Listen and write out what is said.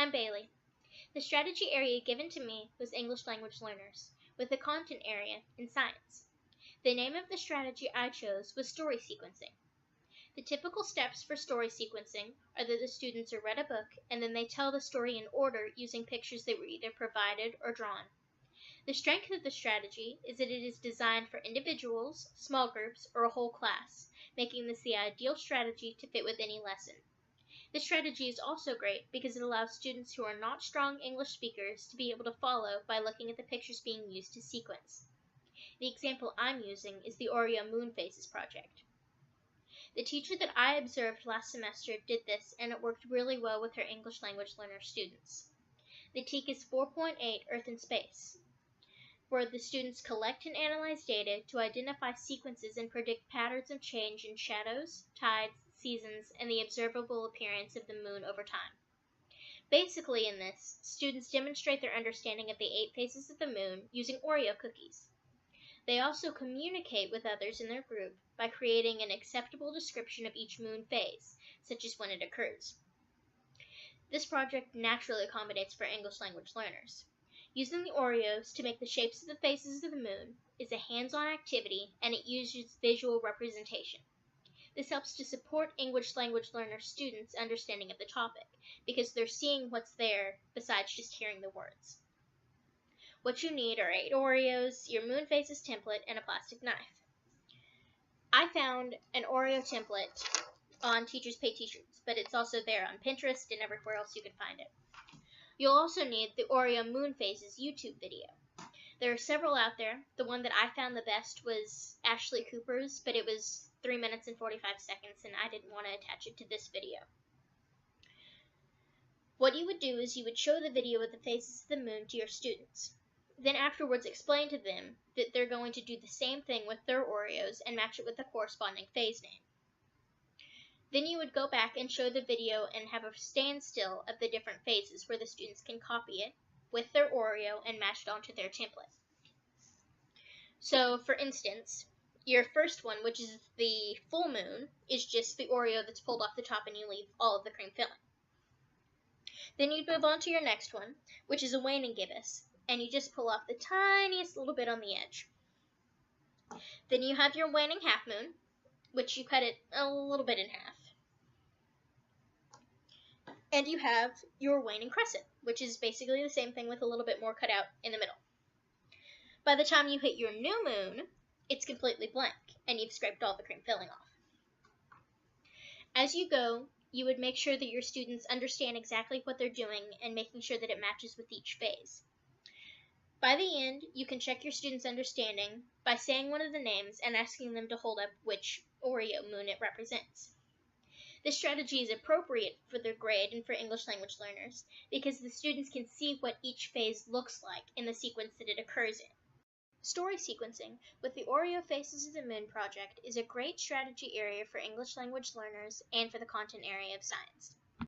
I'm Bailey. The strategy area given to me was English language learners, with the content area in science. The name of the strategy I chose was story sequencing. The typical steps for story sequencing are that the students are read a book and then they tell the story in order using pictures that were either provided or drawn. The strength of the strategy is that it is designed for individuals, small groups, or a whole class, making this the ideal strategy to fit with any lesson. This strategy is also great because it allows students who are not strong English speakers to be able to follow by looking at the pictures being used to sequence. The example I'm using is the Oreo moon phases project. The teacher that I observed last semester did this, and it worked really well with her English language learner students. The TEK is 4.8 Earth and Space, where the students collect and analyze data to identify sequences and predict patterns of change in shadows, tides, seasons, and the observable appearance of the moon over time. Basically in this, students demonstrate their understanding of the 8 phases of the moon using Oreo cookies. They also communicate with others in their group by creating an acceptable description of each moon phase, such as when it occurs. This project naturally accommodates for English language learners. Using the Oreos to make the shapes of the phases of the moon is a hands-on activity, and it uses visual representation. This helps to support English language learner students' understanding of the topic, because they're seeing what's there besides just hearing the words. What you need are 8 Oreos, your moon phases template, and a plastic knife. I found an Oreo template on Teachers Pay T-shirts, but it's also there on Pinterest and everywhere else you can find it. You'll also need the Oreo moon phases YouTube video. There are several out there. The one that I found the best was Ashley Cooper's, but it was 3 minutes and 45 seconds, and I didn't want to attach it to this video. What you would do is you would show the video of the phases of the moon to your students. Then afterwards explain to them that they're going to do the same thing with their Oreos and match it with the corresponding phase name. Then you would go back and show the video and have a standstill of the different phases where the students can copy it with their Oreo and match it onto their template. So, for instance, your first one, which is the full moon, is just the Oreo that's pulled off the top and you leave all of the cream filling. Then you'd move on to your next one, which is a waning gibbous, and you just pull off the tiniest little bit on the edge. Then you have your waning half moon, which you cut it a little bit in half. And you have your waning crescent, which is basically the same thing with a little bit more cut out in the middle. By the time you hit your new moon, it's completely blank, and you've scraped all the cream filling off. As you go, you would make sure that your students understand exactly what they're doing and making sure that it matches with each phase. By the end, you can check your students' understanding by saying one of the names and asking them to hold up which Oreo moon it represents. This strategy is appropriate for their grade and for English language learners because the students can see what each phase looks like in the sequence that it occurs in. Story sequencing with the Oreo Faces of the Moon project is a great strategy area for English language learners and for the content area of science.